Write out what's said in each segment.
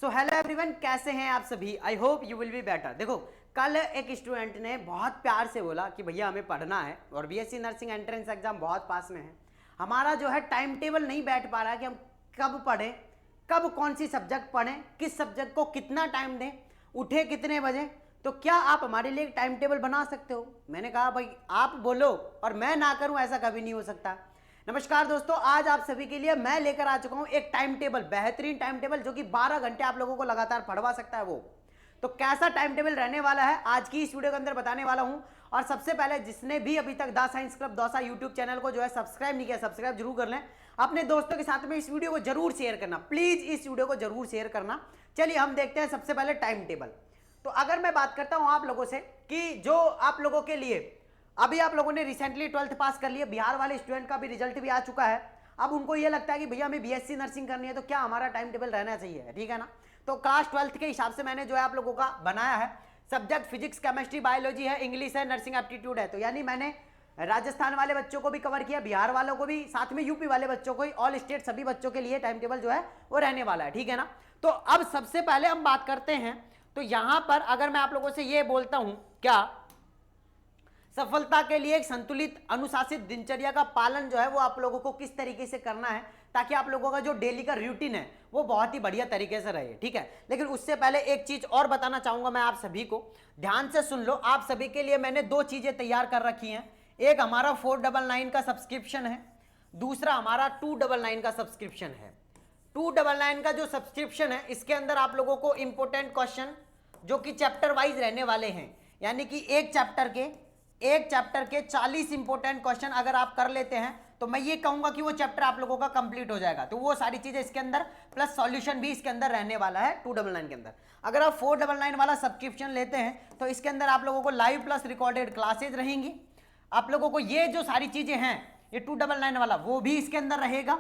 So hello everyone, कैसे हैं आप सभी। I hope you will be better. देखो, कल एक स्टूडेंट ने बहुत प्यार से बोला कि भैया हमें पढ़ना है और बीएससी नर्सिंग एंट्रेंस एग्जाम बहुत पास में है, हमारा जो है टाइम टेबल नहीं बैठ पा रहा है कि हम कब पढ़ें, कब कौन सी सब्जेक्ट पढ़ें, किस सब्जेक्ट को कितना टाइम दें, उठे कितने बजे। तो क्या आप हमारे लिए एक टाइम टेबल बना सकते हो। मैंने कहा भाई आप बोलो और मैं ना करूं, ऐसा कभी नहीं हो सकता। नमस्कार दोस्तों, आज आप सभी के लिए मैं लेकर आ चुका हूं एक टाइम टेबल, बेहतरीन टाइम टेबल जो कि 12 घंटे आप लोगों को लगातार पढ़वा सकता है। वो तो कैसा टाइम टेबल रहने वाला है आज की इस वीडियो के अंदर बताने वाला हूं। और सबसे पहले जिसने भी अभी तक the science club Dausa YouTube channel को जो है सब्सक्राइब नहीं किया, सब्सक्राइब जरूर कर लें। अपने दोस्तों के साथ में इस वीडियो को जरूर शेयर करना, प्लीज इस वीडियो को जरूर शेयर करना। चलिए हम देखते हैं सबसे पहले टाइम टेबल। तो अगर मैं बात करता हूं आप लोगों से कि जो आप लोगों के लिए अभी आप लोगों ने रिसेंटली 12th पास कर लिया, बिहार वाले स्टूडेंट का भी रिजल्ट भी आ चुका है। अब उनको ये लगता है कि भैया हमें बीएससी नर्सिंग करनी है, तो क्या हमारा टाइम टेबल रहना चाहिए, ठीक है ना। तो क्लास 12th के हिसाब से मैंने जो है आप लोगों का बनाया है। सब्जेक्ट फिजिक्स, केमिस्ट्री, बायोलॉजी है, इंग्लिश है, नर्सिंग एप्टीट्यूड है। तो यानी मैंने राजस्थान वाले बच्चों को भी कवर किया, बिहार वालों को भी, साथ में यूपी वाले बच्चों को, ऑल स्टेट सभी बच्चों के लिए टाइम टेबल जो है वो रहने वाला है, ठीक है ना। तो अब सबसे पहले हम बात करते हैं। तो यहां पर अगर मैं आप लोगों से ये बोलता हूं, क्या सफलता के लिए एक संतुलित अनुशासित दिनचर्या का पालन जो है वो आप लोगों को किस तरीके से करना है, ताकि आप लोगों का जो डेली का रूटीन है वो बहुत ही बढ़िया तरीके से रहे, ठीक है। लेकिन उससे पहले एक चीज और बताना चाहूंगा मैं आप सभी को, ध्यान से सुन लो। आप सभी के लिए मैंने दो चीजें तैयार कर रखी हैं। एक हमारा 499 का सब्सक्रिप्शन है, दूसरा हमारा 299 का सब्सक्रिप्शन है। 299 का जो सब्सक्रिप्शन है इसके अंदर आप लोगों को इंपोर्टेंट क्वेश्चन जो कि चैप्टर वाइज रहने वाले हैं, यानी कि एक चैप्टर के 40 इंपोर्टेंट क्वेश्चन अगर आप कर लेते हैं तो मैं ये कहूंगा कि वो चैप्टर आप लोगों का कंप्लीट हो जाएगा। तो वो सारी चीजें इसके अंदर प्लस सॉल्यूशन भी इसके अंदर रहने वाला है 299 के अंदर। अगर आप 499 वाला सब्सक्रिप्शन लेते हैं तो इसके अंदर आप लोगों को लाइव प्लस रिकॉर्डेड क्लासेज रहेंगी। आप लोगों को ये जो सारी चीजें हैं, ये 299 वाला वो भी इसके अंदर रहेगा।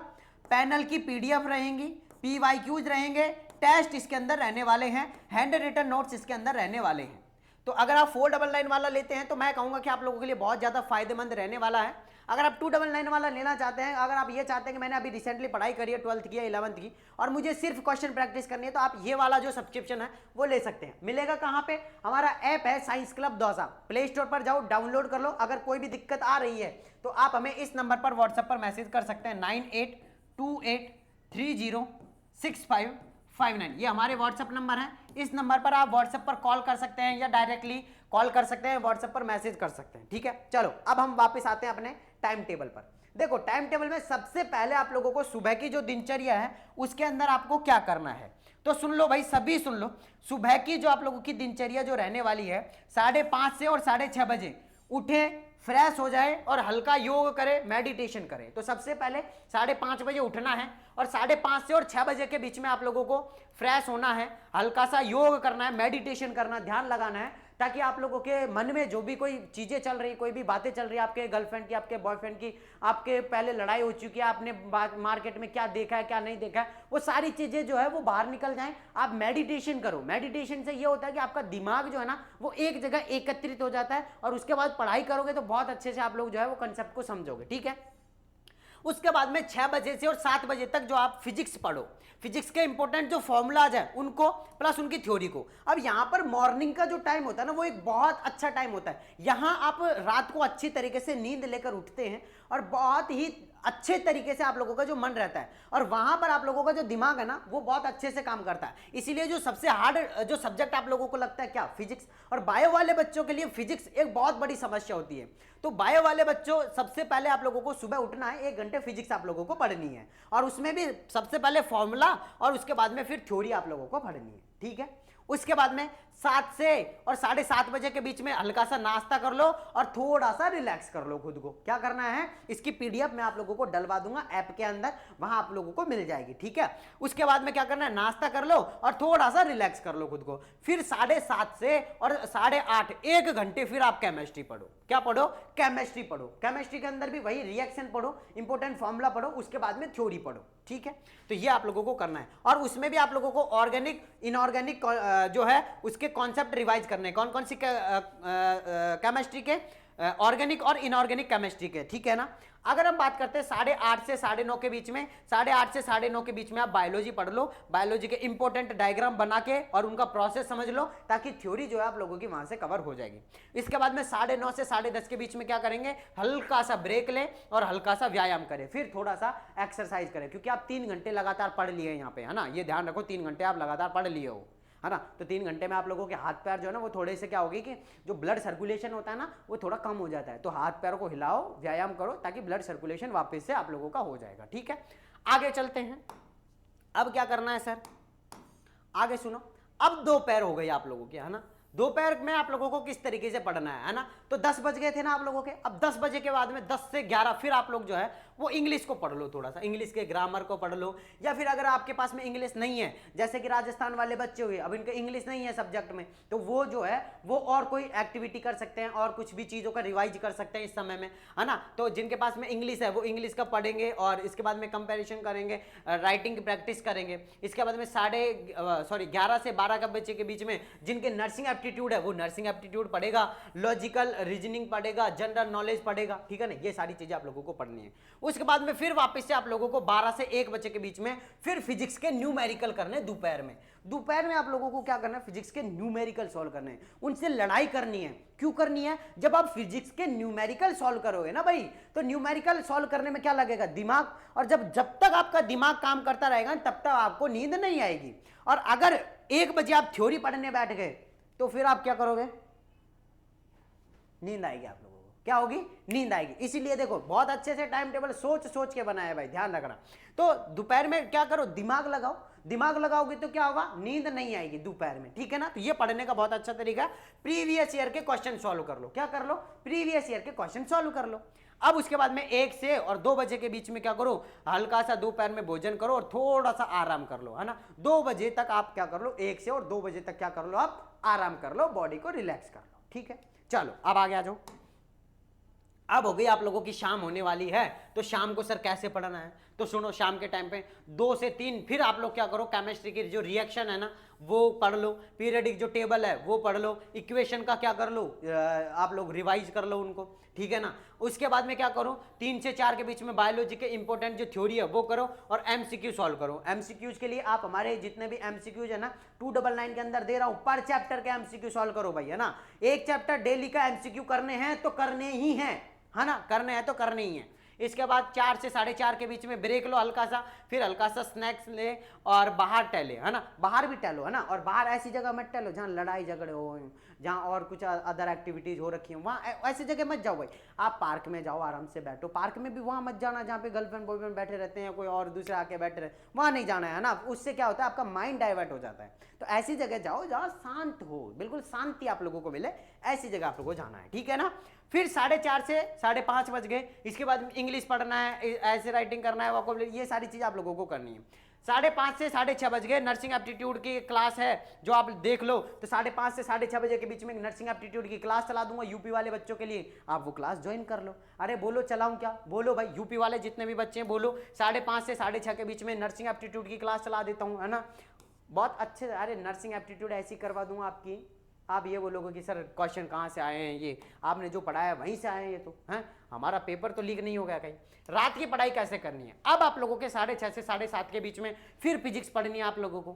पैनल की पीडीएफ रहेंगी, पीवाईक्यूज रहेंगे, टेस्ट इसके अंदर रहने वाले हैं, हैंड रिटन नोट्स इसके अंदर रहने वाले हैं। तो अगर आप 499 वाला लेते हैं तो मैं कहूंगा कि आप लोगों के लिए बहुत ज्यादा फायदेमंद रहने वाला है। अगर आप 299 वाला लेना चाहते हैं, अगर आप ये चाहते हैं कि मैंने अभी रिसेंटली पढ़ाई करी है 12th की या 11th की और मुझे सिर्फ क्वेश्चन प्रैक्टिस करनी है, तो आप ये वाला जो सब्सक्रिप्शन है वो ले सकते हैं। मिलेगा कहाँ पे, हमारा ऐप है science club Dausa, play store पर जाओ, डाउनलोड कर लो। अगर कोई भी दिक्कत आ रही है तो आप हमें इस नंबर पर व्हाट्सएप पर मैसेज कर सकते हैं 9828306559। ये हमारे व्हाट्सएप नंबर है। इस नंबर पर आप व्हाट्सएप पर कॉल कर सकते हैं या डायरेक्टली कॉल कर सकते हैं, व्हाट्सएप पर मैसेज कर सकते हैं, ठीक है। चलो अब हम वापस आते हैं अपने टाइम टेबल पर। देखो, टाइम टेबल में सबसे पहले आप लोगों को सुबह की जो दिनचर्या है उसके अंदर आपको क्या करना है, तो सुन लो भाई, सभी सुन लो। सुबह की जो आप लोगों की दिनचर्या जो रहने वाली है, 5:30 से और 6:30 बजे उठे, फ्रेश हो जाए और हल्का योग करे, मेडिटेशन करे। तो सबसे पहले 5:30 बजे उठना है और 5:30 से और 6 बजे के बीच में आप लोगों को फ्रेश होना है, हल्का सा योग करना है, मेडिटेशन करना, ध्यान लगाना है, ताकि आप लोगों के मन में जो भी कोई चीजें चल रही, कोई भी बातें चल रही है, आपके गर्लफ्रेंड की, आपके बॉयफ्रेंड की, आपके पहले लड़ाई हो चुकी है, आपने मार्केट में क्या देखा है क्या नहीं देखा है, वो सारी चीजें जो है वो बाहर निकल जाएं। आप मेडिटेशन करो। मेडिटेशन से ये होता है कि आपका दिमाग जो है ना वो एक जगह एकत्रित हो जाता है और उसके बाद पढ़ाई करोगे तो बहुत अच्छे से आप लोग जो है वो कंसेप्ट को समझोगे, ठीक है। उसके बाद में 6 बजे से और 7 बजे तक जो आप फिजिक्स पढ़ो, फिजिक्स के इंपॉर्टेंट जो फॉर्मूलाज हैं उनको प्लस उनकी थ्योरी को। अब यहां पर मॉर्निंग का जो टाइम होता है ना वो एक बहुत अच्छा टाइम होता है। यहां आप रात को अच्छी तरीके से नींद लेकर उठते हैं और बहुत ही अच्छे तरीके से आप लोगों का जो मन रहता है और वहां पर आप लोगों का जो दिमाग है ना वो बहुत अच्छे से काम करता है। इसीलिए जो सबसे हार्ड जो सब्जेक्ट आप लोगों को लगता है क्या, फिजिक्स। और बायो वाले बच्चों के लिए फिजिक्स एक बहुत बड़ी समस्या होती है। तो बायो वाले बच्चों, सबसे पहले आप लोगों को सुबह उठना है, 1 घंटे फिजिक्स आप लोगों को पढ़नी है और उसमें भी सबसे पहले फॉर्मूला और उसके बाद में फिर थ्योरी आप लोगों को पढ़नी है, ठीक है। उसके बाद में 7 से और 7:30 बजे के बीच में हल्का सा नाश्ता कर लो और थोड़ा सा रिलैक्स कर लो खुद को। क्या करना है, इसकी पीडीएफ मैं आप लोगों को डलवा दूंगा ऐप के अंदर, वहां आप लोगों को मिल जाएगी, ठीक है। उसके बाद में क्या करना है, नाश्ता कर लो और थोड़ा सा रिलैक्स कर लो खुद को। फिर 7:30 से और 8:30 1 घंटे फिर आप केमिस्ट्री पढ़ो। क्या पढ़ो, केमिस्ट्री पढ़ो। केमिस्ट्री के अंदर भी वही रिएक्शन पढ़ो, इंपॉर्टेंट फॉर्मूला पढ़ो, उसके बाद में थ्योरी पढ़ो, ठीक है। तो ये आप लोगों को करना है और उसमें भी आप लोगों को ऑर्गेनिक इनऑर्गेनिक जो है उसके कॉन्सेप्ट रिवाइज करने हैं। कौन कौन सी केमिस्ट्री के ऑर्गेनिक और इनऑर्गेनिक केमिस्ट्री के, ठीक है ना। अगर हम बात करते हैं 8:30 से 9:30 के बीच में, 8:30 से 9:30 के बीच में आप बायोलॉजी पढ़ लो, बायोलॉजी के इंपॉर्टेंट डायग्राम बना के और उनका प्रोसेस समझ लो, ताकि थ्योरी जो है आप लोगों की वहां से कवर हो जाएगी। इसके बाद में 9:30 से 10:30 के बीच में क्या करेंगे, हल्का सा ब्रेक लें और हल्का सा व्यायाम करें, फिर थोड़ा सा एक्सरसाइज करें, क्योंकि आप 3 घंटे लगातार पढ़ लिए यहाँ पे, है ना, ये ध्यान रखो 3 घंटे आप लगातार पढ़ लिए हो, है ना। तो 3 घंटे में आप लोगों के हाथ पैर जो है ना वो थोड़े से क्या होगी कि जो ब्लड सर्कुलेशन होता है ना वो थोड़ा कम हो जाता है, तो हाथ पैरों को हिलाओ, व्यायाम करो, ताकि ब्लड सर्कुलेशन वापस से आप लोगों का हो जाएगा, ठीक है। आगे चलते हैं, अब क्या करना है सर, आगे सुनो। अब 2 पैर हो गई आप लोगों के, है ना। 2 पैर में आप लोगों को किस तरीके से पढ़ना है ना। तो 10 बज गए थे ना आप लोगों के, अब 10 बजे के बाद में 10 से 11 फिर आप लोग जो है वो इंग्लिश को पढ़ लो, थोड़ा सा इंग्लिश के ग्रामर को पढ़ लो, या फिर अगर आपके पास में इंग्लिश नहीं है, जैसे कि राजस्थान वाले बच्चे हुए, अब इनके इंग्लिश नहीं है सब्जेक्ट में, तो वो जो है वो और कोई एक्टिविटी कर सकते हैं और कुछ भी चीज़ों का रिवाइज कर सकते हैं इस समय में, है ना। तो जिनके पास में इंग्लिश है वो इंग्लिश का पढ़ेंगे और इसके बाद में कंपेरिजन करेंगे, राइटिंग की प्रैक्टिस करेंगे। इसके बाद में 11 से 12 बजे के बीच में जिनके नर्सिंग एप्टीट्यूड है वो नर्सिंग एप्टीट्यूड पढ़ेगा, लॉजिकल रीजनिंग पढ़ेगा, जनरल नॉलेज पढ़ेगा, ठीक है ना। ये सारी चीजें आप लोगों को पढ़नी है। उसके बाद में फिर वापस से आप लोगों को 12 से 1 बजे के बीच में फिर फिजिक्स के न्यूमेरिकल करने दोपहर में। दोपहर में आप लोगों को क्या करना है, फिजिक्स के न्यूमेरिकल सॉल्व करने हैं, उनसे लड़ाई करनी है। क्यों करनी है, जब आप फिजिक्स के न्यूमेरिकल सॉल्व करोगे ना भाई, तो न्यूमेरिकल सॉल्व करने में क्या लगेगा, दिमाग, और जब तक आपका दिमाग काम करता रहेगा तब तक आपको नींद नहीं आएगी। और अगर 1 बजे आप थ्योरी पढ़ने बैठ गए तो फिर आप क्या करोगे, नींद आएगी आप लोगों को, क्या होगी, नींद आएगी। इसीलिए देखो बहुत अच्छे से टाइम टेबल सोच सोच के बनाया है भाई, ध्यान रखना। तो दोपहर में क्या करो, दिमाग लगाओ, दिमाग लगाओगे तो क्या होगा, नींद नहीं आएगी दोपहर में, ठीक है ना। तो ये पढ़ने का बहुत अच्छा तरीका है। प्रीवियस ईयर के क्वेश्चन सॉल्व कर लो, क्या कर लो, प्रीवियस ईयर के क्वेश्चन सॉल्व कर लो। अब उसके बाद में 1 से और 2 बजे के बीच में क्या करो, हल्का सा दोपहर में भोजन करो और थोड़ा सा आराम कर लो, है ना। 2 बजे तक आप क्या कर लो, 1 से और 2 बजे तक क्या कर लो, आप आराम कर लो, बॉडी को रिलैक्स कर लो, ठीक है। चलो अब आगे आ जाओ। अब हो गई आप लोगों की शाम होने वाली है, तो शाम को सर कैसे पढ़ना है, तो सुनो, शाम के टाइम पे 2 से 3 फिर आप लोग क्या करो, केमिस्ट्री की जो रिएक्शन है ना वो पढ़ लो, पीरियडिक जो टेबल है वो पढ़ लो, इक्वेशन का क्या कर लो, आप लोग रिवाइज कर लो उनको, ठीक है ना। उसके बाद में क्या करो, 3 से 4 के बीच में बायोलॉजी के इंपॉर्टेंट जो थ्योरी है वो करो और एमसीक्यू सॉल्व करो। एमसीक्यूज के लिए आप हमारे जितने भी एमसीक्यूज है ना 299 के अंदर दे रहा हूं, पर चैप्टर के एमसीक्यू सॉल्व करो भाई, है ना। एक चैप्टर डेली का एमसीक्यू करने हैं तो करने ही है ना, करने हैं तो करने ही है। इसके बाद 4 से 4:30 के बीच में ब्रेक लो हल्का सा, फिर हल्का सा स्नैक्स ले और बाहर टहले, है ना, बाहर भी टहलो, है ना। और बाहर ऐसी जगह मत टहलो जहाँ लड़ाई झगड़े हो, जहाँ और कुछ अदर एक्टिविटीज हो रखी हो, वहाँ ऐसी जगह मत जाओ भाई। आप पार्क में जाओ, आराम से बैठो, पार्क में भी वहाँ मत जाना जहाँ पे गर्लफ्रेंड बॉयफ्रेंड बैठे रहते हैं, कोई और दूसरे आके बैठे रहते, वहाँ नहीं जाना है ना। उससे क्या होता है, आपका माइंड डाइवर्ट हो जाता है। तो ऐसी जगह जाओ जहाँ शांत हो, बिल्कुल शांति आप लोगों को मिले, ऐसी जगह आप लोगों को जाना है, ठीक है ना। फिर 4:30 से 5:30 बज गए, इसके बाद इंग्लिश पढ़ना है, ऐसे राइटिंग करना है, वोकैबुलरी, ये सारी चीज़ आप लोगों को करनी है। 5:30 से 6:30 बज गए, नर्सिंग एप्टीट्यूड की क्लास है जो आप देख लो, तो 5:30 से 6:30 बजे के बीच में नर्सिंग एप्टीट्यूड की क्लास चला दूंगा यूपी वाले बच्चों के लिए, आप वो क्लास ज्वाइन कर लो। अरे बोलो चलाऊं क्या, बोलो भाई, यूपी वाले जितने भी बच्चे हैं बोलो, 5:30 से 6:30 के बीच में नर्सिंग एप्टीट्यूड की क्लास चला देता हूँ, है ना। बहुत अच्छे, अरे नर्सिंग एप्टीट्यूड ऐसी करवा दूंगा आपकी, आप ये बोलोगे कि सर क्वेश्चन कहाँ से आए हैं, ये आपने जो पढ़ाया वहीं से आए हैं, ये तो हैं, हमारा पेपर तो लीक नहीं हो गया कहीं। रात की पढ़ाई कैसे करनी है, अब आप लोगों के 6:30 से 7:30 के बीच में फिर फिजिक्स पढ़नी है आप लोगों को,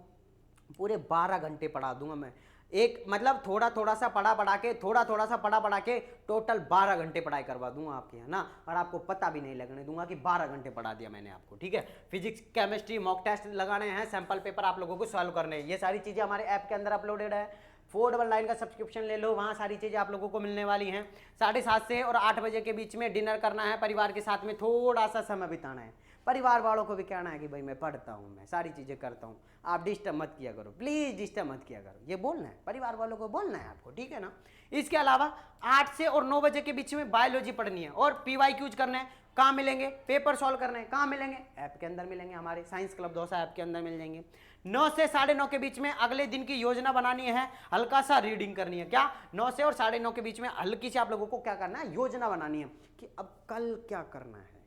पूरे 12 घंटे पढ़ा दूंगा मैं, एक मतलब थोड़ा थोड़ा सा पढ़ा के टोटल 12 घंटे पढ़ाई करवा दूंगा आपकी, है ना। और आपको पता भी नहीं लगने दूंगा कि 12 घंटे पढ़ा दिया मैंने आपको, ठीक है। फिजिक्स केमिस्ट्री मॉक टेस्ट लगाने हैं, सैंपल पेपर आप लोगों को सॉल्व करने हैं, ये सारी चीज़ें हमारे ऐप के अंदर अपलोडेड है। 499 का सब्सक्रिप्शन ले लो, वहाँ सारी चीज़ें आप लोगों को मिलने वाली हैं। 7:30 से और 8 बजे के बीच में डिनर करना है, परिवार के साथ में थोड़ा सा समय बिताना है, परिवार वालों को भी कहना है कि भाई मैं पढ़ता हूँ, मैं सारी चीज़ें करता हूँ, आप डिस्टर्ब मत किया करो, प्लीज़ डिस्टर्ब मत किया करो, ये बोलना है, परिवार वालों को बोलना है आपको, ठीक है ना। इसके अलावा 8 से और 9 बजे के बीच में बायोलॉजी पढ़नी है और PYQs करने हैं। कहाँ मिलेंगे, पेपर सॉल्व करने हैं, कहाँ मिलेंगे, ऐप के अंदर मिलेंगे, हमारे साइंस क्लब दौसा ऐप के अंदर मिल जाएंगे। 9 से 9:30 के बीच में अगले दिन की योजना बनानी है, हल्का सा रीडिंग करनी है, क्या 9 से और 9:30 के बीच में हल्की से आप लोगों को क्या करना है, योजना बनानी है कि अब कल क्या करना है,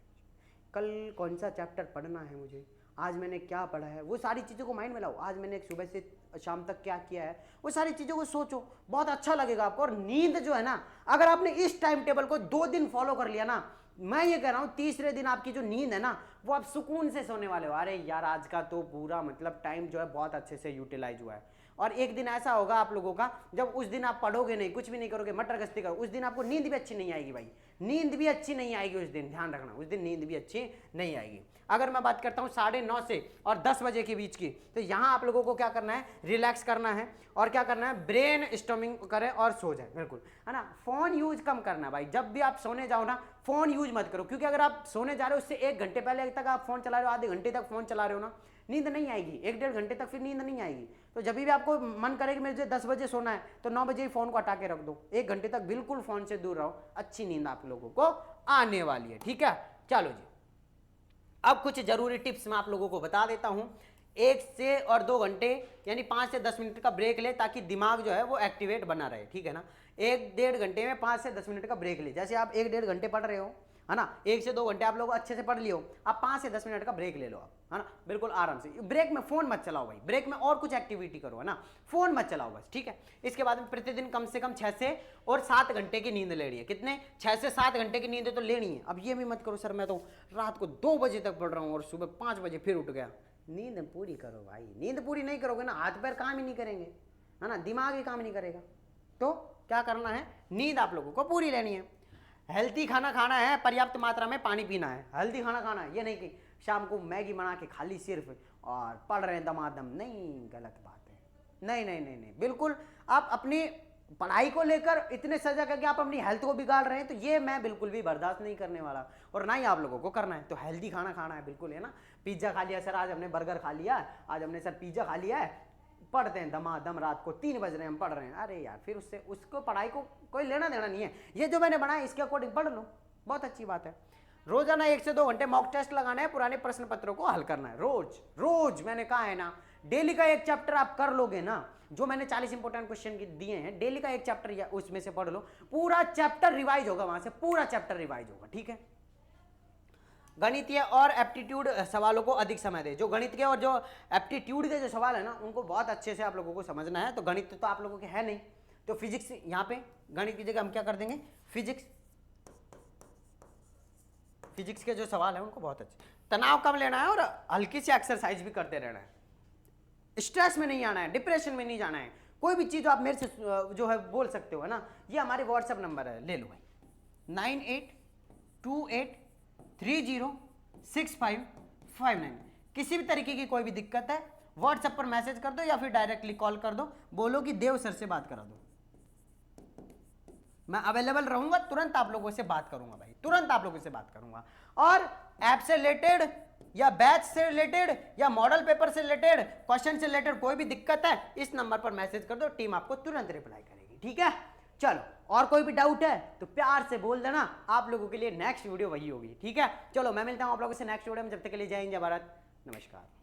कल कौन सा चैप्टर पढ़ना है मुझे, आज मैंने क्या पढ़ा है, वो सारी चीज़ों को माइंड में लाओ। आज मैंने सुबह से शाम तक क्या किया है, वो सारी चीज़ों को सोचो, बहुत अच्छा लगेगा आपको। और नींद जो है ना, अगर आपने इस टाइम टेबल को 2 दिन फॉलो कर लिया ना, मैं ये कह रहा हूँ तीसरे दिन आपकी जो नींद है ना, वो आप सुकून से सोने वाले हो। अरे यार आज का तो पूरा मतलब टाइम जो है बहुत अच्छे से यूटिलाइज हुआ है। और एक दिन ऐसा होगा आप लोगों का, जब उस दिन आप पढ़ोगे नहीं, कुछ भी नहीं करोगे, मटर गश्ती करो, उस दिन आपको नींद भी अच्छी नहीं आएगी भाई, नींद भी अच्छी नहीं आएगी उस दिन, ध्यान रखना, उस दिन नींद भी अच्छी नहीं आएगी। अगर मैं बात करता हूँ 9:30 से और 10 बजे के बीच की, तो यहाँ आप लोगों को क्या करना है, रिलैक्स करना है और क्या करना है, ब्रेन स्टॉर्मिंग करें और सो जाए, बिल्कुल, है ना। फोन यूज कम करना है भाई, जब भी आप सोने जाओ ना फोन यूज मत करो, क्योंकि अगर आप सोने जा रहे हो उससे 1 घंटे पहले तक आप फोन चला रहे हो, आधे घंटे तक फोन चला रहे हो ना, नींद नहीं आएगी, 1-1.5 घंटे तक फिर नींद नहीं आएगी। तो जब भी आपको मन करे कि मुझे 10 बजे सोना है, तो 9 बजे ही फोन को हटा के रख दो, 1 घंटे तक बिल्कुल फोन से दूर रहो, अच्छी नींद आप लोगों को आने वाली है, ठीक है। चलो जी, अब कुछ जरूरी टिप्स मैं आप लोगों को बता देता हूं। 1 से और 2 घंटे यानी 5 से 10 मिनट का ब्रेक ले, ताकि दिमाग जो है वो एक्टिवेट बना रहे, ठीक है ना। 1-1.5 घंटे में 5 से 10 मिनट का ब्रेक ले, जैसे आप 1-1.5 घंटे पढ़ रहे हो, है ना, 1 से 2 घंटे आप लोग अच्छे से पढ़ लियो, आप 5 से 10 मिनट का ब्रेक ले लो आप, है ना, बिल्कुल आराम से। ब्रेक में फोन मत चलाओ भाई, ब्रेक में और कुछ एक्टिविटी करो, है ना, फोन मत चलाओ बस, ठीक है। इसके बाद में प्रतिदिन कम से कम 6 से और 7 घंटे की नींद लेनी है। कितने? 6 से 7 घंटे की नींद तो लेनी है। अब ये भी मत करो सर मैं तो रात को 2 बजे तक पढ़ रहा हूँ और सुबह 5 बजे फिर उठ गया। नींद पूरी करो भाई, नींद पूरी नहीं करोगे ना हाथ पैर काम ही नहीं करेंगे, है ना, दिमाग ही काम नहीं करेगा। तो क्या करना है, नींद आप लोगों को पूरी लेनी है। हेल्थी खाना खाना है, पर्याप्त मात्रा में पानी पीना है। हेल्थी खाना खाना है, ये नहीं कि शाम को मैगी बना के खा ली सिर्फ और पढ़ रहे हैं दमादम, नहीं, गलत बात है। नहीं नहीं नहीं नहीं, बिल्कुल आप अपनी पढ़ाई को लेकर इतने सजग है कि आप अपनी हेल्थ को बिगाड़ रहे हैं, तो ये मैं बिल्कुल भी बर्दाश्त नहीं करने वाला और ना ही आप लोगों को करना है। तो हेल्दी खाना खाना है बिल्कुल, है ना। पिज्जा खा लिया सर, आज हमने बर्गर खा लिया, आज हमने सर पिज्जा खा लिया है, पढ़ते हैं दमादम, रात को 3 बज रहे हैं हम पढ़ रहे हैं। अरे यार फिर उससे उसको पढ़ाई को कोई लेना देना नहीं है, ये जो मैंने बनाया इसके अकॉर्डिंग पढ़ लो, बहुत अच्छी बात है। रोजाना 1 से 2 घंटे मॉक टेस्ट लगाना है, पुराने प्रश्न पत्रों को हल करना है रोज रोज। मैंने कहा है ना, डेली का 1 चैप्टर आप कर लोगे ना, जो मैंने 40 इंपोर्टेंट क्वेश्चन दिए हैं, डेली का 1 चैप्टर या उसमें से पढ़ लो, पूरा चैप्टर रिवाइज होगा, वहां से पूरा चैप्टर रिवाइज होगा, ठीक है। गणितीय और एप्टीट्यूड सवालों को अधिक समय दे। जो गणित के और जो एप्टीट्यूड के जो सवाल है ना, उनको बहुत अच्छे से आप लोगों को समझना है। तो गणित तो आप लोगों के है नहीं, तो फिजिक्स यहाँ पे गणित की जगह हम क्या कर देंगे, फिजिक्स के जो सवाल है उनको बहुत अच्छे। तनाव कम लेना है और हल्की सी एक्सरसाइज भी करते रहना है, स्ट्रेस में नहीं आना है, डिप्रेशन में नहीं जाना है। कोई भी चीज आप मेरे से जो है बोल सकते हो, है ना। ये हमारे व्हाट्सएप नंबर है, ले लो भाई, 9828306559। किसी भी तरीके की कोई भी दिक्कत है व्हाट्सएप पर मैसेज कर दो या फिर डायरेक्टली कॉल कर दो, बोलो कि देव सर से बात करा दो, मैं अवेलेबल रहूंगा, तुरंत आप लोगों से बात करूंगा भाई, तुरंत आप लोगों से बात करूंगा। और ऐप से रिलेटेड या बैच से रिलेटेड या मॉडल पेपर से रिलेटेड, क्वेश्चन से रिलेटेड कोई भी दिक्कत है, इस नंबर पर मैसेज कर दो, टीम आपको तुरंत रिप्लाई करेगी, ठीक है। चलो, और कोई भी डाउट है तो प्यार से बोल देना, आप लोगों के लिए नेक्स्ट वीडियो वही होगी, ठीक है। चलो मैं मिलता हूं आप लोगों से नेक्स्ट वीडियो में, जब तक के लिए जय हिंद, जय भारत, नमस्कार।